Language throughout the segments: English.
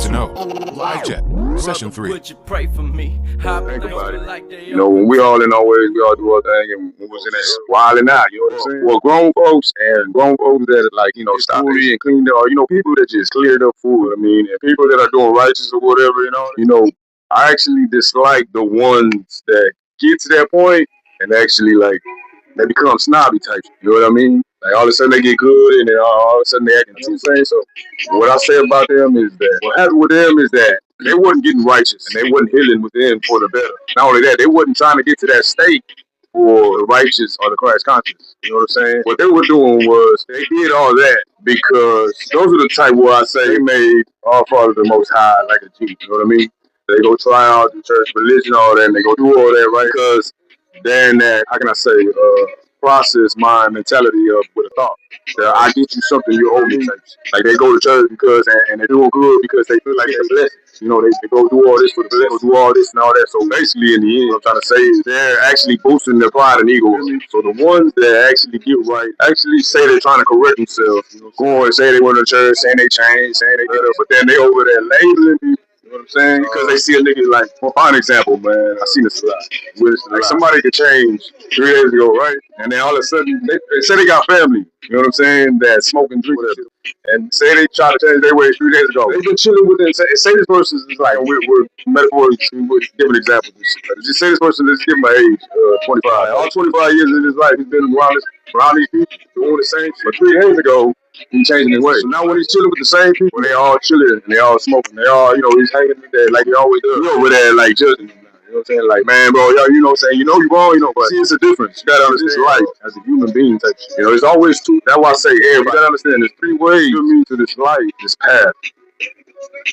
to know. Live chat, session 3. Would you pray for me? Think about it. You know, when we all in our ways, we all do our thing, and we was in that wilding out, you know what I'm saying? Well, grown folks that, like, you know, stop and cleaned up, or, you know, people that just cleared up food, I mean, and people that are doing righteous or whatever, you know, I actually dislike the ones that get to that point and actually, like, they become snobby types, you know what I mean? Like, all of a sudden they get good, and then all of a sudden they acting, you know what I'm saying? So, what I say about them is that, what happened with them is that they wasn't getting righteous, and they wasn't healing within for the better. Not only that, they wasn't trying to get to that state for the righteous or the Christ conscious. You know what I'm saying? What they were doing was, they did all that because those are the type where I say they made our Father the Most High like a G, you know what I mean? They go try out the church religion, all that, and they go do all that, right? Because they're in that, how can I say, process mind mentality of with a thought. I get you something you owe me types. Like they go to church because and they're doing good because they feel like they're blessed. You know, they go do all this for the blessing, do all this and all that. So basically in the end, what I'm trying to say is they're actually boosting their pride and ego. So the ones that actually get right, actually say they're trying to correct themselves. You know, go and say they went to church, saying they changed, saying they did it, but then they over there labeling people. You know what I'm saying? Because they see a nigga like, for an example, man, I seen this a lot. Like somebody could change 3 days ago, right? And then all of a sudden, they say they got family, you know what I'm saying, that smoke and drink, whatever. And say they try to change their ways 3 days ago. They've been chilling with them. Say this person is like, we're metaphorically, we're giving examples. Just say this person, let's give him my age, 25. All 25 years of his life, he's been around these people, doing the same shit. But 3 days ago, he's changing his ways. So now when he's chilling with the same people, they all chilling and they all smoking. They all, you know, he's hanging in there like he always does. You over there like judging him. You know what I'm saying? Like, man, bro, yo, you know what I'm saying? You know you're wrong, you know, but see, it's a difference. You gotta understand life as a human being type shit. You know, there's always two. That's why I say, you gotta understand there's 3 ways to this life, this path.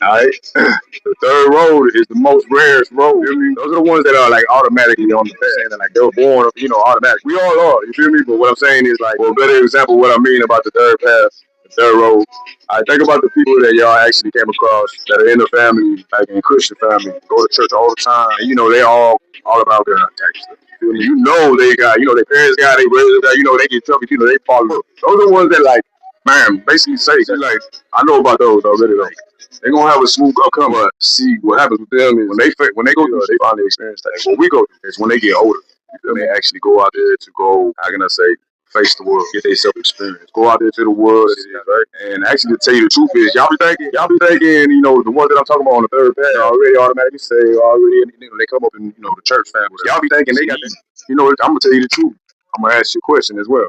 Alright? The third road is the most rarest road. You feel me? Those are the ones that are like automatically on the path. Like they were born, you know, automatic. We all are, you feel me? But what I'm saying is like, well, a better example of what I mean about the third path, the third road. I think about the people that y'all actually came across that are in the family, like in Christian family, go to church all the time, and you know they all about God type stuff. You know they got, you know, their parents got, they brothers got, you know, they get trouble, you know, they follow. Those are the ones that like, man, basically say like, I know about those already. Like, they're gonna have a smooth outcome, but see what happens with them is when they go through, they finally experience that. What we go through is when they get older. You feel me? They actually go out there to go, how can I say, face the world, get their self-experience, go out there to the world, right? And actually, to tell you the truth is, y'all be thinking, you know, the ones that I'm talking about on the third path already automatically say, already, you know, they come up in, you know, the church family. Y'all be thinking they got this. You know, I'm gonna tell you the truth. I'm gonna ask you a question as well.